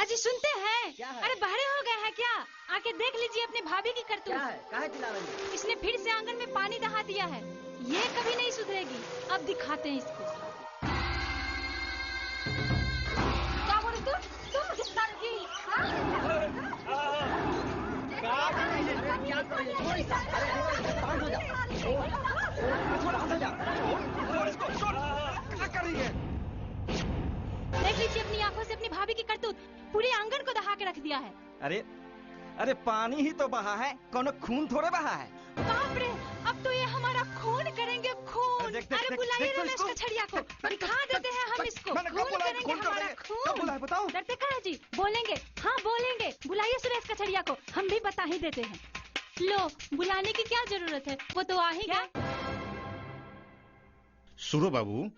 पिताजी सुनते हैं? क्या है? अरे बहरे हो गए हैं क्या? आके देख लीजिए अपने भाभी की करतूत। क्या है? काहे चिल्ला रही है? इसने फिर से आंगन में पानी दहा दिया है। ये कभी नहीं सुधरेगी। अब दिखाते हैं इसको। क्या बोले तुम कितना की? देख लीजिए अपनी आंखों से अपनी भाभी की करतूत। पूरे आंगन को दहा के रख दिया है। अरे पानी ही तो बहा है, कौन खून थोड़े बहा है। बाप रे, अब तो ये हमारा खून करेंगे, खून। अरे बुलाइए रमेश कछड़िया को, दिखा देते हैं हम इसको। खून करेंगे हमारा खून। बताओ। डरते कहाँ है जी? बोलेंगे, हाँ बोलेंगे। बुलाइए सुरेश कछड़िया को, हम भी बता ही देते हैं। लो, बुलाने की क्या जरूरत है, वो तो आ ही गया। सुरो बाबू,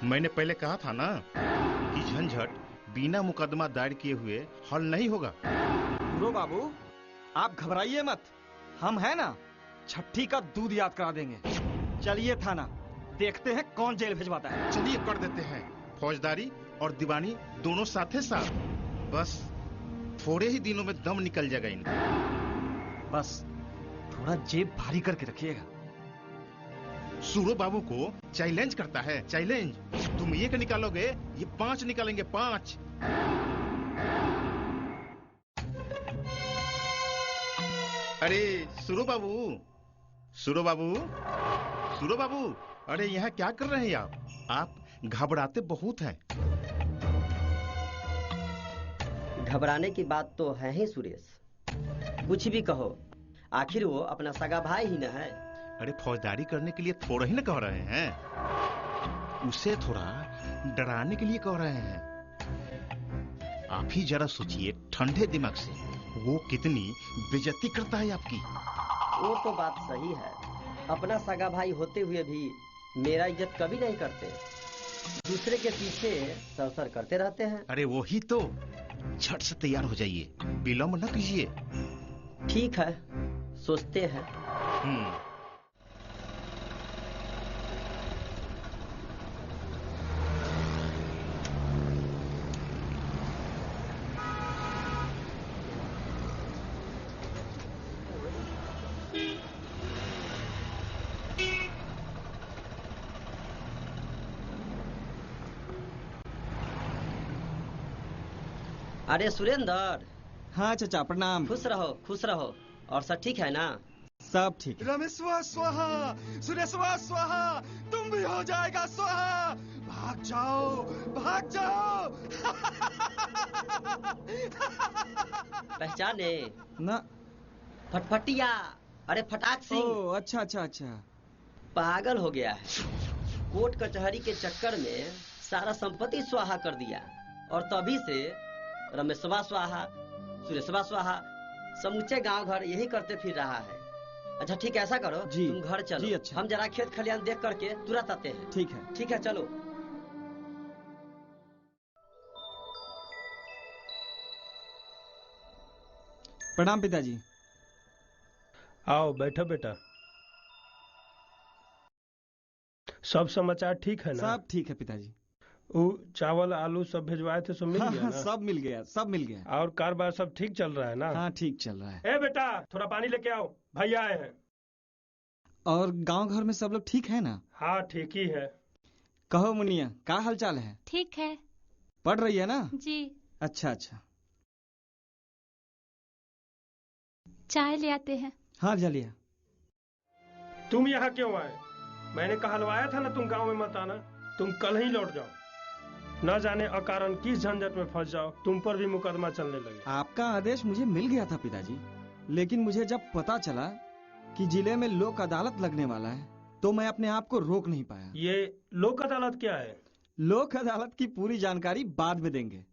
मैंने पहले कहा था ना कि झंझट बिना मुकदमा दायर किए हुए हल नहीं होगा। सुरो बाबू, आप घबराइए मत, हम है ना, छठी का दूध याद करा देंगे। चलिए थाना, देखते हैं कौन जेल भिजवाता है। चलिए कर देते हैं, फौजदारी और दीवानी दोनों साथ साथ। बस थोड़े ही दिनों में दम निकल जाएगा इनका। बस थोड़ा जेब भारी करके रखिएगा। सूरो बाबू को चैलेंज करता है, चैलेंज। तुम एक निकालोगे, ये 5 निकालेंगे, 5। अरे सूरो बाबू, सूरो बाबू, सूरो बाबू, अरे यहाँ क्या कर रहे हैं आप घबराते बहुत हैं। घबराने की बात तो है ही सुरेश, कुछ भी कहो, आखिर वो अपना सगा भाई ही न है। अरे फौजदारी करने के लिए थोड़ा ही ना कह रहे हैं, उसे थोड़ा डराने के लिए कह रहे हैं। आप ही जरा सोचिए ठंडे दिमाग से, वो कितनी बेइज्जती करता है आपकी। वो तो बात सही है, अपना सगा भाई होते हुए भी मेरा इज्जत कभी नहीं करते, दूसरे के पीछे सर करते रहते हैं। अरे वो ही तो, झट से तैयार हो जाइए, विलम्ब न कीजिए। ठीक है, सोचते हैं। अरे सुरेंद्र। हाँ चाचा, प्रणाम। खुश रहो, खुश रहो। और सब ठीक है ना? सब ठीक है। रमेशवा स्वाहा, सुरेशवा स्वाहा, तुम भी हो जाएगा स्वाहा। भाग जाओ, भाग जाओ। पहचाने ना? फटफटिया, अरे फटाक सिंह। ओह अच्छा अच्छा अच्छा। पागल हो गया है, कोर्ट कचहरी के चक्कर में सारा संपत्ति स्वाहा कर दिया, और तभी से रमेशवा स्वाहा, सुरेशवा स्वाहा, समूचे गांव घर यही करते फिर रहा है। अच्छा ठीक है, ऐसा करो जी, तुम घर चलो। जी, अच्छा। हम जरा खेत खलियान देख करके तुरंत आते हैं। ठीक है। ठीक है, चलो। प्रणाम पिताजी। आओ बैठो बेटा। सब समाचार ठीक है ना? सब ठीक है पिताजी। वो चावल आलू सब भिजवाए थे, सब मिल हाँ, गया ना? सब मिल गया, सब मिल गया। और कारोबार सब ठीक चल रहा है ना? हाँ ठीक चल रहा है। ए बेटा, थोड़ा पानी लेके आओ, भैया आए हैं। और गांव घर में सब लोग ठीक है ना? हाँ ठीक ही है। कहो मुनिया, क्या हाल चाल है? ठीक है। पढ़ रही है ना? जी। अच्छा अच्छा। चाय ले आते हैं। हाँ जलिया। तुम यहाँ क्यों आए? मैंने कहलवाया था ना तुम गांव में मत आना। तुम कल ही लौट जाओ, न जाने अकारण किस झंझट में फंस जाओ, तुम पर भी मुकदमा चलने लगे। आपका आदेश मुझे मिल गया था पिताजी, लेकिन मुझे जब पता चला कि जिले में लोक अदालत लगने वाला है तो मैं अपने आप को रोक नहीं पाया। ये लोक अदालत क्या है? लोक अदालत की पूरी जानकारी बाद में देंगे।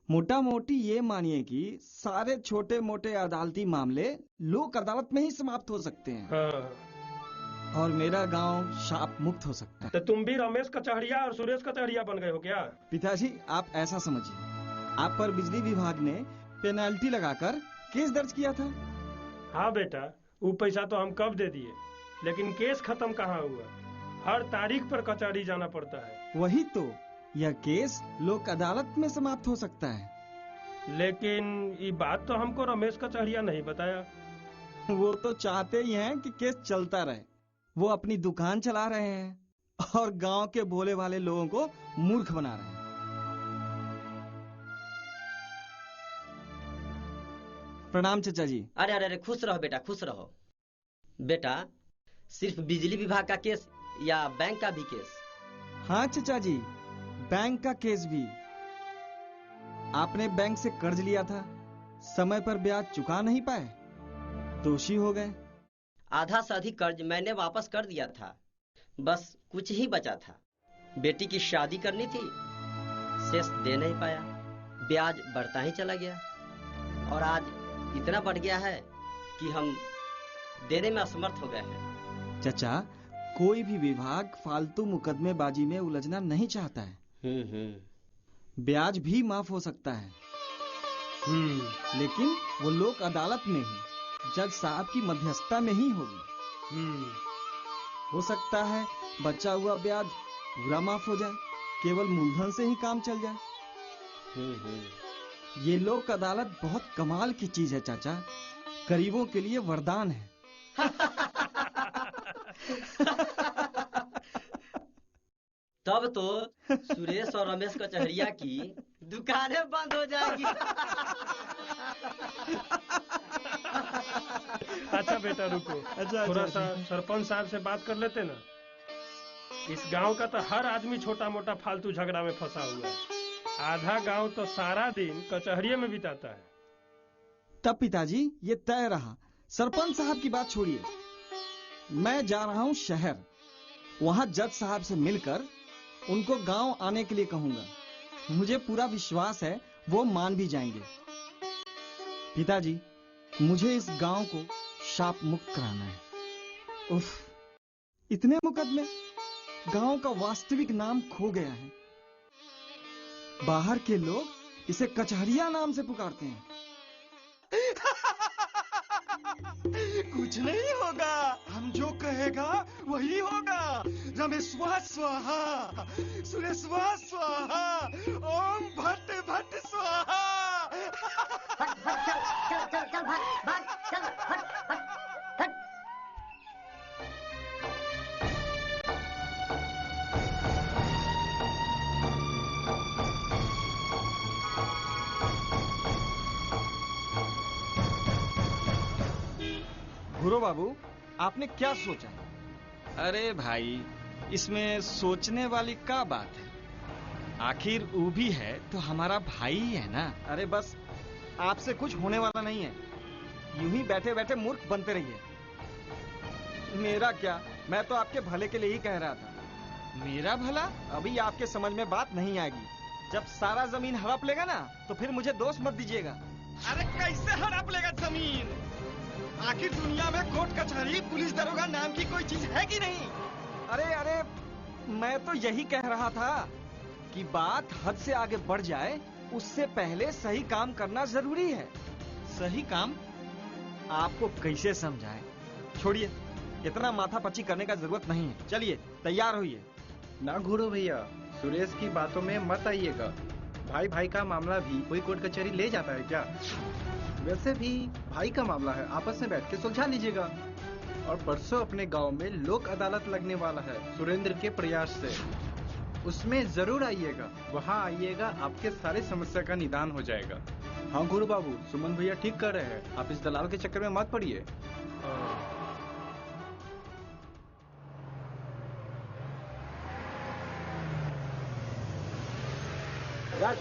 मोटा मोटी ये मानिए कि सारे छोटे मोटे अदालती मामले लोक अदालत में ही समाप्त हो सकते हैं। हाँ। और मेरा गांव शाप मुक्त हो सकता है। तो तुम भी रमेश कचहरिया और सुरेश कचहरिया बन गए हो क्या? पिताजी आप ऐसा समझिए, आप पर बिजली विभाग ने पेनल्टी लगाकर केस दर्ज किया था। हाँ बेटा, वो पैसा तो हम कब दे दिए, लेकिन केस खत्म कहाँ हुआ? हर तारीख पर कचहरी जाना पड़ता है। वही तो, यह केस लोक अदालत में समाप्त हो सकता है। लेकिन ये बात तो हमको रमेश कचहरिया नहीं बताया। वो तो चाहते ही हैं कि केस चलता रहे। वो अपनी दुकान चला रहे हैं और गांव के भोले वाले लोगों को मूर्ख बना रहे हैं। प्रणाम चाचा जी। अरे अरे अरे, खुश रहो बेटा, खुश रहो। बेटा, सिर्फ बिजली विभाग का केस या बैंक का भी केस? हाँ चाचा जी, बैंक का केस भी। आपने बैंक से कर्ज लिया था, समय पर ब्याज चुका नहीं पाए, दोषी हो गए। आधा से अधिक कर्ज मैंने वापस कर दिया था, बस कुछ ही बचा था। बेटी की शादी करनी थी, शेष दे नहीं पाया, ब्याज बढ़ता ही चला गया और आज इतना बढ़ गया है कि हम देने में असमर्थ हो गए हैं। चाचा, कोई भी विभाग फालतू मुकदमेबाजी में उलझना नहीं चाहता है। ब्याज भी माफ हो सकता है, लेकिन वो लोक अदालत में ही, जज साहब की मध्यस्थता में ही होगी। हो सकता है बचा हुआ ब्याज पूरा माफ हो जाए, केवल मूलधन से ही काम चल जाए। ये लोक अदालत बहुत कमाल की चीज है चाचा, गरीबों के लिए वरदान है। तब तो सुरेश और रमेश कचहरिया की दुकानें बंद हो जाएगी। अच्छा बेटा रुको, थोड़ा सा सरपंच साहब से बात कर लेते ना। इस गांव का तो हर आदमी छोटा मोटा फालतू झगड़ा में फंसा हुआ है। आधा गांव तो सारा दिन कचहरिये में बिताता है। तब पिताजी ये तय रहा, सरपंच साहब की बात छोड़िए, मैं जा रहा हूँ शहर, वहाँ जज साहब से मिलकर उनको गांव आने के लिए कहूंगा। मुझे पूरा विश्वास है वो मान भी जाएंगे। पिताजी, मुझे इस गांव को शाप मुक्त कराना है। उफ, इतने मुकदमे, गांव का वास्तविक नाम खो गया है। बाहर के लोग इसे कचहरिया नाम से पुकारते हैं। कुछ नहीं होगा, हम जो कहेगा वही होगा। रमेशवा स्वाहा, सुरेशवा स्वाहा, ओम भट्ट भट्ट स्वाहा। गुरु बाबू, आपने क्या सोचा? अरे भाई, इसमें सोचने वाली क्या बात है? आखिर वो भी है तो हमारा भाई ही है ना। अरे बस, आपसे कुछ होने वाला नहीं है, यूं ही बैठे बैठे मूर्ख बनते रहिए। मेरा क्या, मैं तो आपके भले के लिए ही कह रहा था। मेरा भला? अभी आपके समझ में बात नहीं आएगी। जब सारा जमीन हड़प लेगा ना, तो फिर मुझे दोष मत दीजिएगा। अरे कैसे हड़प लेगा जमीन? आखिर दुनिया में कोर्ट कचहरी पुलिस दरोगा नाम की कोई चीज है कि नहीं? अरे अरे, मैं तो यही कह रहा था कि बात हद से आगे बढ़ जाए उससे पहले सही काम करना जरूरी है। सही काम आपको कैसे समझाए? छोड़िए, इतना माथापच्ची करने का जरूरत नहीं है। चलिए तैयार होइए। ना घूरो भैया, सुरेश की बातों में मत आइएगा। भाई भाई का मामला भी कोई कोर्ट कचहरी ले जाता है क्या? वैसे भी भाई का मामला है, आपस में बैठ के सुलझा लीजिएगा। और परसों अपने गांव में लोक अदालत लगने वाला है सुरेंद्र के प्रयास से, उसमें जरूर आइएगा। वहाँ आइएगा, आपके सारे समस्या का निदान हो जाएगा। हाँ गुरु बाबू, सुमन भैया ठीक कर रहे हैं, आप इस दलाल के चक्कर में मत पड़िए।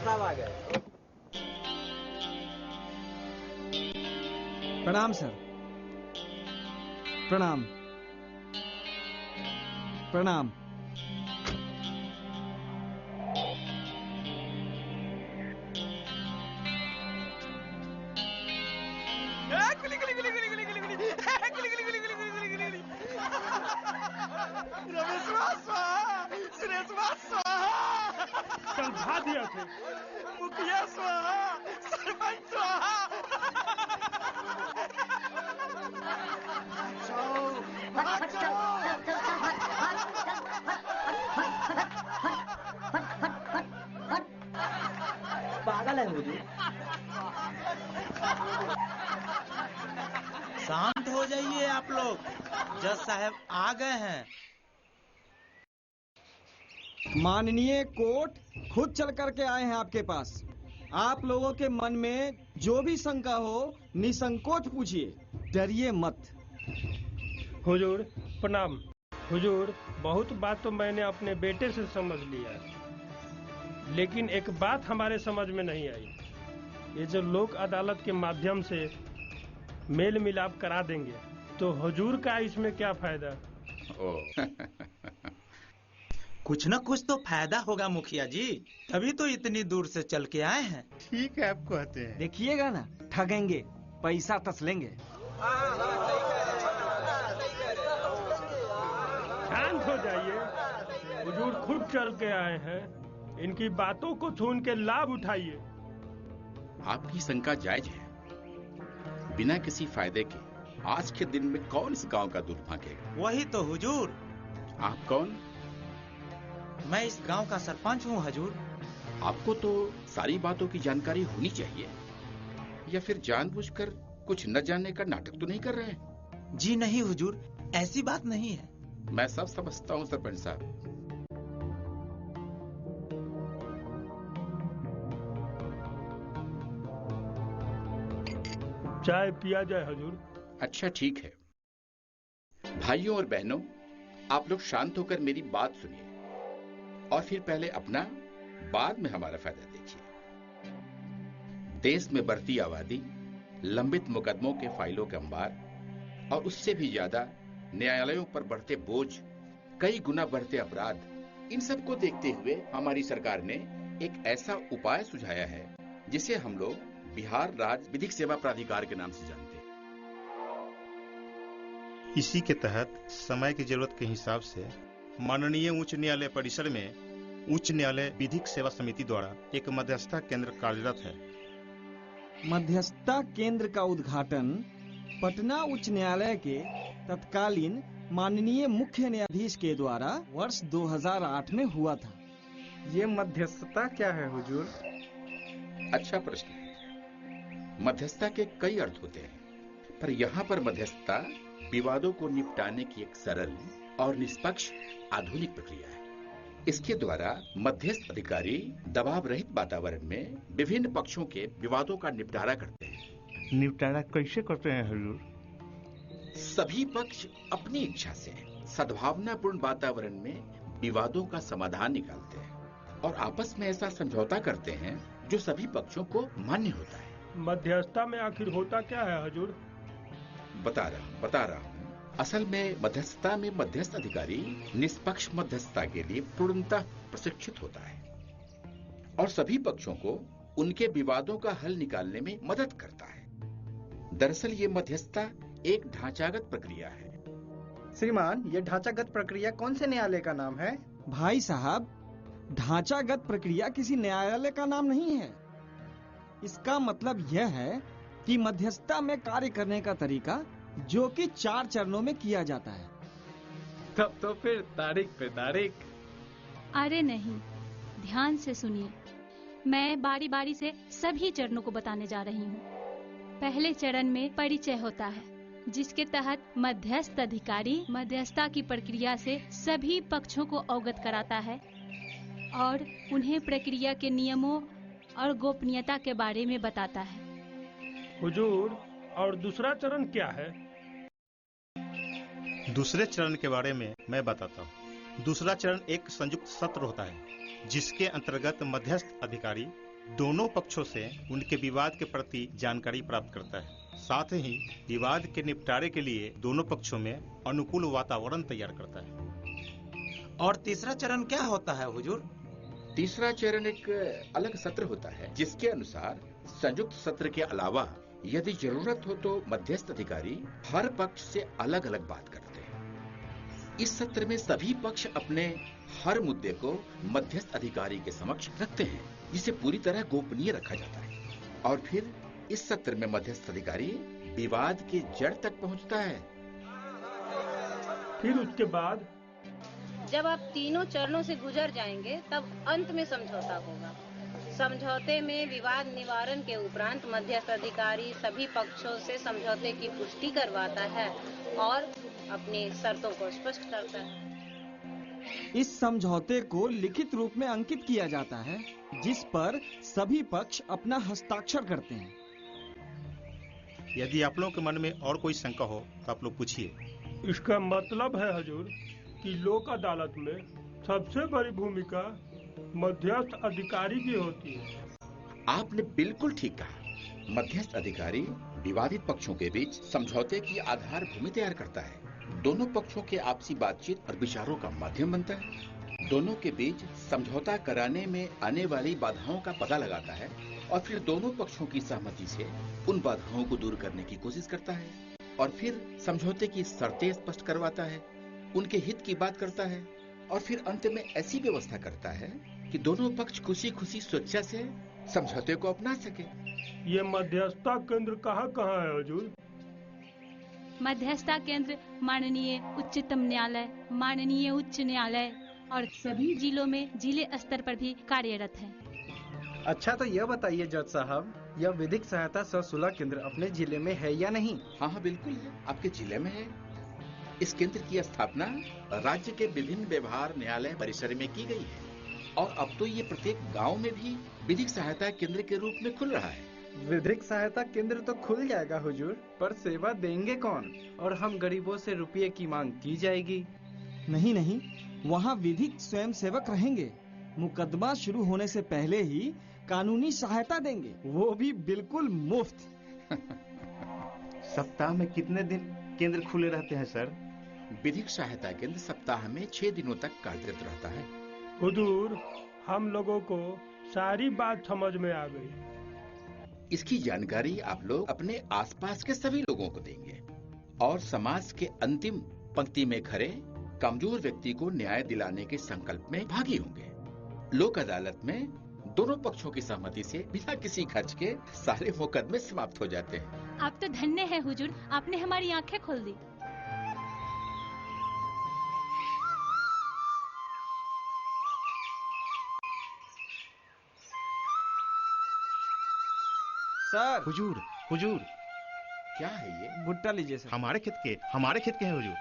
आ गए। प्रणाम सर। प्रणाम प्रणाम। रमेशवा स्वाहा, सुरेशवा स्वाहा। समझा दिया थे। मुखिया स्वाहा, सरपंच स्वाहा। पागल है हुजूर, शांत हो जाइए आप लोग, जज साहब आ गए हैं। माननीय कोर्ट खुद चल करके आए हैं आपके पास। आप लोगों के मन में जो भी शंका हो निसंकोच पूछिए, डरिए मत। हुजूर प्रणाम। हुजूर, बहुत बात तो मैंने अपने बेटे से समझ लिया, लेकिन एक बात हमारे समझ में नहीं आई। ये जो लोक अदालत के माध्यम से मेल मिलाप करा देंगे तो हुजूर का इसमें क्या फायदा? कुछ न कुछ तो फायदा होगा मुखिया जी, तभी तो इतनी दूर से चल के आए हैं। ठीक है, आप कहते हैं। देखिएगा ना, ठगेंगे, पैसा तसलेंगे। शांत हो जाइए, हुजूर खुद चल के आए हैं, इनकी बातों को सुन के लाभ उठाइए। आपकी शंका जायज है। बिना किसी फायदे के आज के दिन में कौन इस गांव का दूध भागेगा? वही तो हुजूर। आप कौन? मैं इस गांव का सरपंच हूँ हुजूर। आपको तो सारी बातों की जानकारी होनी चाहिए, या फिर जानबूझकर कुछ न जानने का नाटक तो नहीं कर रहे हैं? जी नहीं हुजूर, ऐसी बात नहीं है। मैं सब समझता हूँ सरपंच साहब। चाय पिया जाए हुजूर? अच्छा ठीक है। भाइयों और बहनों, आप लोग शांत होकर मेरी बात सुनिए और फिर पहले अपना, बाद में हमारा फायदा देखिए। देश में बढ़ती आबादी, लंबित मुकदमों के फाइलों के अंबार और उससे भी ज्यादा न्यायालयों पर बढ़ते बोझ, कई गुना बढ़ते अपराध, इन सब को देखते हुए हमारी सरकार ने एक ऐसा उपाय सुझाया है जिसे हम लोग बिहार राज्य विधिक सेवा प्राधिकार के नाम से जानते हैं। इसी के तहत समय की जरूरत के हिसाब से माननीय उच्च न्यायालय परिसर में उच्च न्यायालय विधिक सेवा समिति द्वारा एक मध्यस्थता केंद्र कार्यरत है। मध्यस्थता केंद्र का उद्घाटन पटना उच्च न्यायालय के तत्कालीन माननीय मुख्य न्यायाधीश के द्वारा वर्ष 2008 में हुआ था। ये मध्यस्थता क्या है हुजूर? अच्छा प्रश्न है। मध्यस्थता के कई अर्थ होते हैं, पर यहाँ पर मध्यस्थता विवादों को निपटाने की एक सरल और निष्पक्ष आधुनिक प्रक्रिया है। इसके द्वारा मध्यस्थ अधिकारी दबाव रहित वातावरण में विभिन्न पक्षों के विवादों का निपटारा करते हैं। निपटारा कैसे करते हैं हुजूर? सभी पक्ष अपनी इच्छा से सद्भावनापूर्ण वातावरण में विवादों का समाधान निकालते हैं और आपस में ऐसा समझौता करते हैं जो सभी पक्षों को मान्य होता है। मध्यस्थता में आखिर होता क्या है हुजूर? बता रहा हूँ। असल में मध्यस्थता में मध्यस्थ अधिकारी निष्पक्ष मध्यस्थता के लिए पूर्णतः प्रशिक्षित होता है और सभी पक्षों को उनके विवादों का हल निकालने में मदद करता है। दरअसल ये मध्यस्थता एक ढांचागत प्रक्रिया है। श्रीमान, ये ढांचागत प्रक्रिया कौन से न्यायालय का नाम है? भाई साहब, ढांचागत प्रक्रिया किसी न्यायालय का नाम नहीं है। इसका मतलब यह है कि मध्यस्थता में कार्य करने का तरीका जो कि 4 चरणों में किया जाता है। तब तो फिर तारीख पे तारीख। अरे नहीं, ध्यान से सुनिए। मैं बारी बारी से सभी चरणों को बताने जा रही हूँ। पहले चरण में परिचय होता है, जिसके तहत मध्यस्थ अधिकारी मध्यस्थता की प्रक्रिया से सभी पक्षों को अवगत कराता है और उन्हें प्रक्रिया के नियमों और गोपनीयता के बारे में बताता है। हुजूर, और दूसरा चरण क्या है? दूसरे चरण के बारे में मैं बताता हूँ। दूसरा चरण एक संयुक्त सत्र होता है जिसके अंतर्गत मध्यस्थ अधिकारी दोनों पक्षों से उनके विवाद के प्रति जानकारी प्राप्त करता है, साथ ही विवाद के निपटारे के लिए दोनों पक्षों में अनुकूल वातावरण तैयार करता है। और तीसरा चरण क्या होता है हुजूर? तीसरा चरण एक अलग सत्र होता है जिसके अनुसार संयुक्त सत्र के अलावा यदि जरूरत हो तो मध्यस्थ अधिकारी हर पक्ष से अलग अलग बात करते हैं। इस सत्र में सभी पक्ष अपने हर मुद्दे को मध्यस्थ अधिकारी के समक्ष रखते हैं, जिसे पूरी तरह गोपनीय रखा जाता है। और फिर इस सत्र में मध्यस्थ अधिकारी विवाद की जड़ तक पहुंचता है। फिर उसके बाद जब आप तीनों चरणों से गुजर जाएंगे तब अंत में समझौता होगा। समझौते में विवाद निवारण के उपरांत मध्यस्थ अधिकारी सभी पक्षों से समझौते की पुष्टि करवाता है और अपनी शर्तों को स्पष्ट करता है। इस समझौते को लिखित रूप में अंकित किया जाता है, जिस पर सभी पक्ष अपना हस्ताक्षर करते हैं। यदि आप लोगों के मन में और कोई शंका हो तो आप लोग पूछिए। इसका मतलब है हुजूर कि लोक अदालत में सबसे बड़ी भूमिका मध्यस्थ अधिकारी की होती है। आपने बिल्कुल ठीक कहा। मध्यस्थ अधिकारी विवादित पक्षों के बीच समझौते की आधार भूमि तैयार करता है, दोनों पक्षों के आपसी बातचीत और विचारों का माध्यम बनता है, दोनों के बीच समझौता कराने में आने वाली बाधाओं का पता लगाता है और फिर दोनों पक्षों की सहमति से उन बाधाओं को दूर करने की कोशिश करता है और फिर समझौते की शर्तें स्पष्ट करवाता है, उनके हित की बात करता है और फिर अंत में ऐसी व्यवस्था करता है कि दोनों पक्ष खुशी खुशी स्वेच्छा से समझौते को अपना सके। ये मध्यस्थता केंद्र कहाँ कहाँ है हुजूर? मध्यस्थता केंद्र माननीय उच्चतम न्यायालय, माननीय उच्च न्यायालय और सभी जिलों में जिले स्तर पर भी कार्यरत है। अच्छा, तो यह बताइए जज साहब, यह विधिक सहायता सह सुलह केंद्र अपने जिले में है या नहीं? हाँ बिल्कुल है, आपके जिले में है। इस केंद्र की स्थापना राज्य के विभिन्न व्यवहार न्यायालय परिसर में की गई है और अब तो ये प्रत्येक गांव में भी विधिक सहायता केंद्र के रूप में खुल रहा है। विधिक सहायता केंद्र तो खुल जाएगा हुजूर, पर सेवा देंगे कौन? और हम गरीबों से रुपये की मांग की जाएगी? नहीं नहीं, वहाँ विधिक स्वयं सेवक रहेंगे। मुकदमा शुरू होने से पहले ही कानूनी सहायता देंगे, वो भी बिल्कुल मुफ्त। सप्ताह में कितने दिन केंद्र खुले रहते हैं सर? विधिक सहायता केंद्र सप्ताह में 6 दिनों तक कार्यरत रहता है। हुजूर, हम लोगों को सारी बात समझ में आ गई। इसकी जानकारी आप लोग अपने आसपास के सभी लोगों को देंगे और समाज के अंतिम पंक्ति में खड़े कमजोर व्यक्ति को न्याय दिलाने के संकल्प में भागी होंगे। लोक अदालत में दोनों पक्षों की सहमति से बिना किसी खर्च के सारे मुकदमे समाप्त हो जाते हैं। आप तो धन्य है हुजूर, आपने हमारी आंखें खोल दी। सर। हुजूर, हुजूर। क्या है ये? भुट्टा लीजिए सर। हमारे खेत के हैं हुजूर।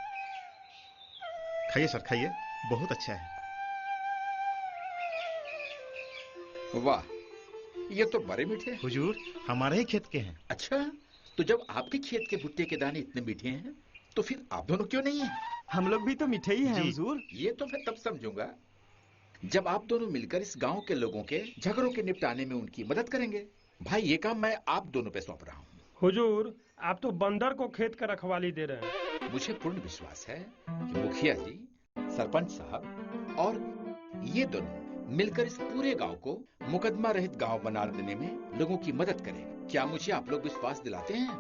खाइए सर, खाइए, बहुत अच्छा है। वाह, ये तो बड़े मीठे हैं। हुजूर, हमारे ही खेत के हैं। अच्छा, तो जब आपके खेत के भुट्टे के दाने इतने मीठे हैं तो फिर आप दोनों क्यों नहीं हैं? हम लोग भी तो मीठे ही हैं हुजूर। ये तो मैं तब समझूंगा जब आप दोनों मिलकर इस गांव के लोगों के झगड़ों के निपटाने में उनकी मदद करेंगे। भाई, ये काम मैं आप दोनों पे सौंप रहा हूँ। हुजूर, आप तो बंदर को खेत का रखवाली दे रहे हैं। मुझे पूर्ण विश्वास है कि मुखिया जी, सरपंच साहब और ये दोनों मिलकर इस पूरे गांव को मुकदमा रहित गांव बना देने में लोगों की मदद करें। क्या मुझे आप लोग विश्वास दिलाते हैं?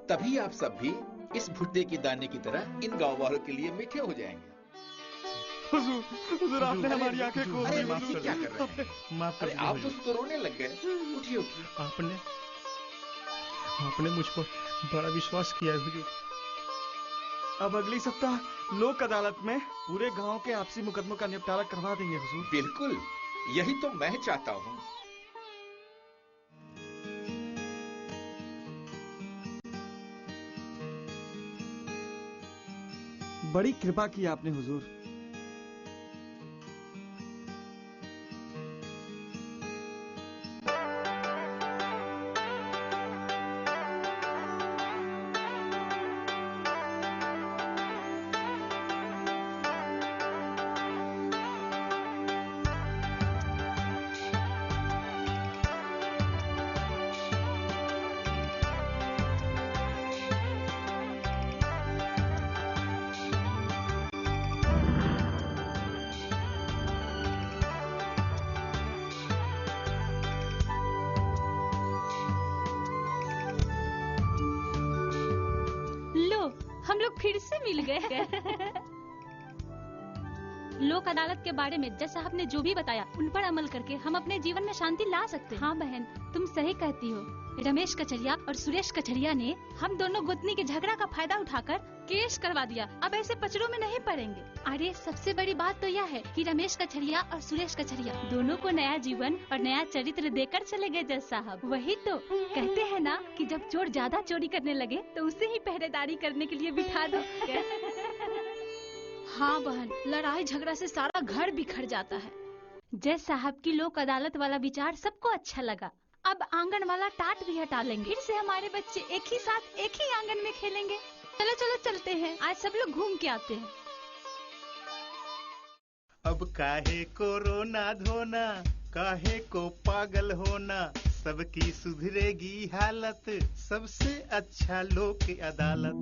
तभी आप सब भी इस भुट्टे की दाने की तरह इन गांव वालों के लिए मीठे हो जाएंगे। हुजूर, आपने हमारी आंखें खोल दी। माफ कर, क्या कर रहे हैं? माफ कर, आप तो रोने लग गए। उठिए उठिए। आपने मुझ पर बड़ा विश्वास किया है हुजूर। अब अगली सप्ताह लोक अदालत में पूरे गांव के आपसी मुकदमों का निपटारा करवा देंगे हुजूर। बिल्कुल, यही तो मैं चाहता हूँ। बड़ी कृपा की आपने हुजूर। हम लोग फिर से मिल गए। लोक अदालत के बारे में जज साहब ने जो भी बताया उन पर अमल करके हम अपने जीवन में शांति ला सकते हैं। हाँ बहन, तुम सही कहती हो। रमेश कचरिया और सुरेश कचरिया ने हम दोनों गोतनी के झगड़ा का फायदा उठाकर केस करवा दिया। अब ऐसे पचड़ों में नहीं पड़ेंगे। अरे सबसे बड़ी बात तो यह है कि रमेश कचरिया और सुरेश कचरिया दोनों को नया जीवन और नया चरित्र देकर चले गए जज साहब। वही तो कहते हैं ना कि जब चोर ज्यादा चोरी करने लगे तो उसे ही पहरेदारी करने के लिए बिठा दो। हाँ बहन, लड़ाई झगड़ा से सारा घर बिखर जाता है। जज साहब की लोक अदालत वाला विचार सबको अच्छा लगा। अब आंगन वाला टाट भी हटा लेंगे। फिर से हमारे बच्चे एक ही साथ एक ही आंगन में खेलेंगे। चलो चलो चलते हैं, आज सब लोग घूम के आते हैं। अब काहे को रोना धोना, काहे को पागल होना, सबकी सुधरेगी हालत, सबसे अच्छा लोक अदालत।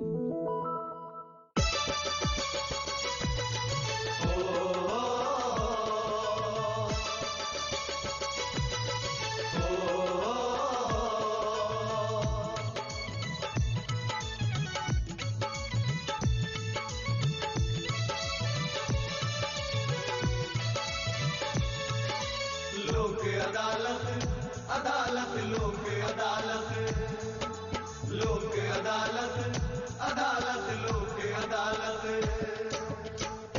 अदालत लोक अदालत, लोक अदालत, अदालत लोक अदालत।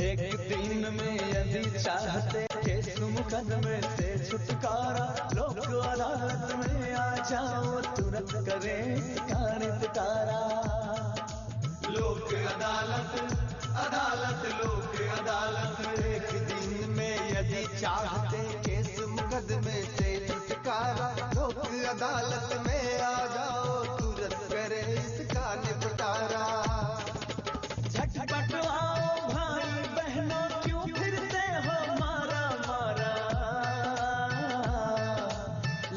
एक दिन में यदि चाहते केस मुकदमे से छुटकारा, लोक अदालत में आ जाओ, तुरंत करें इसका निपटारा। लोक अदालत, अदालत लोक अदालत। एक दिन में यदि चाहते केस मुकदमे से छुटकारा, लोक अदालत में आ जाओ, तुरंत करे इसका निपटारा। झटपट आओ भाई बहनों, क्यों फिर से हो मारा मारा।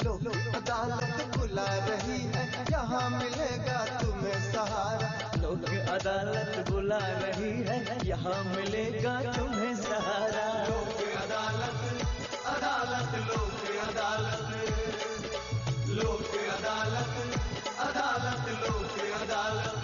लोक अदालत बुला रही है, यहाँ मिलेगा तुम्हें सहारा। लोक अदालत बुला रही है, यहाँ मिलेगा तुम्हें सहारा। लोक अदालत, अदालत लोक अदालत, लोक अदालत, अदालत लोक अदालत।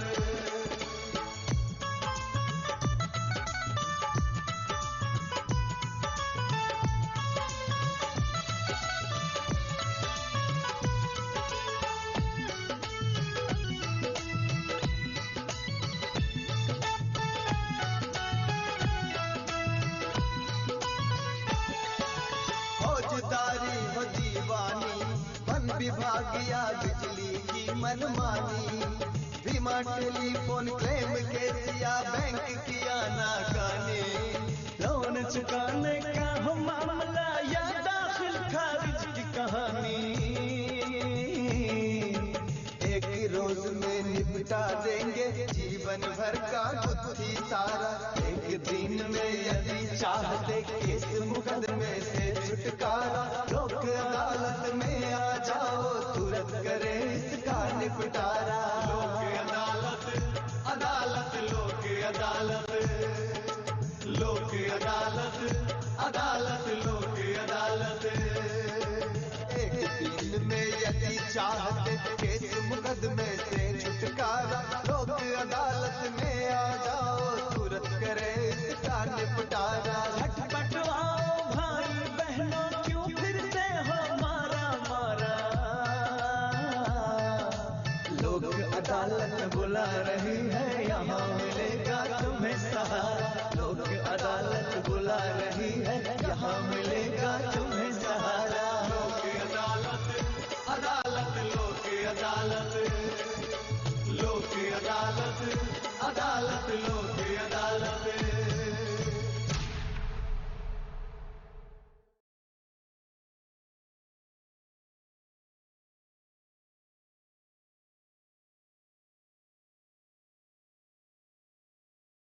फौजदारी हो दीवानी, वन विभाग या बिजली की मनमानी, बीमा टेलीफोन क्लेम केस या बैंक की आनाकानी, लोन चुकाने का हो मामला या दाखिल खारिज की कहानी, एक ही रोज में निपटा देंगे जीवन भर का गुत्थी तारा। एक दिन में यदि चाहते केस मुकदमे से छुटकारा, लोक अदालत में आ जाओ, तुरंत करे इसका निपटारा। लोक अदालत, अदालत लोक अदालत, लोक अदालत, अदालत लोक अदालत। एक दिन में यदि चाहते केस मुकदमे से छुटकारा, लोक अदालत में आ जाओ, तुरंत करे इसका निपटारा। झटपट आओ भाई बहनों, क्यों फिर से हो मारा मारा। लोक अदालत बुला रही है, यहाँ मिलेगा तुम्हें सहारा। लोक अदालत बुला रही है, यहाँ मिलेगा तुम्हें सहारा। लोक अदालत, अदालत लोक अदालत, लोक अदालत, अदालत लोक अदालत।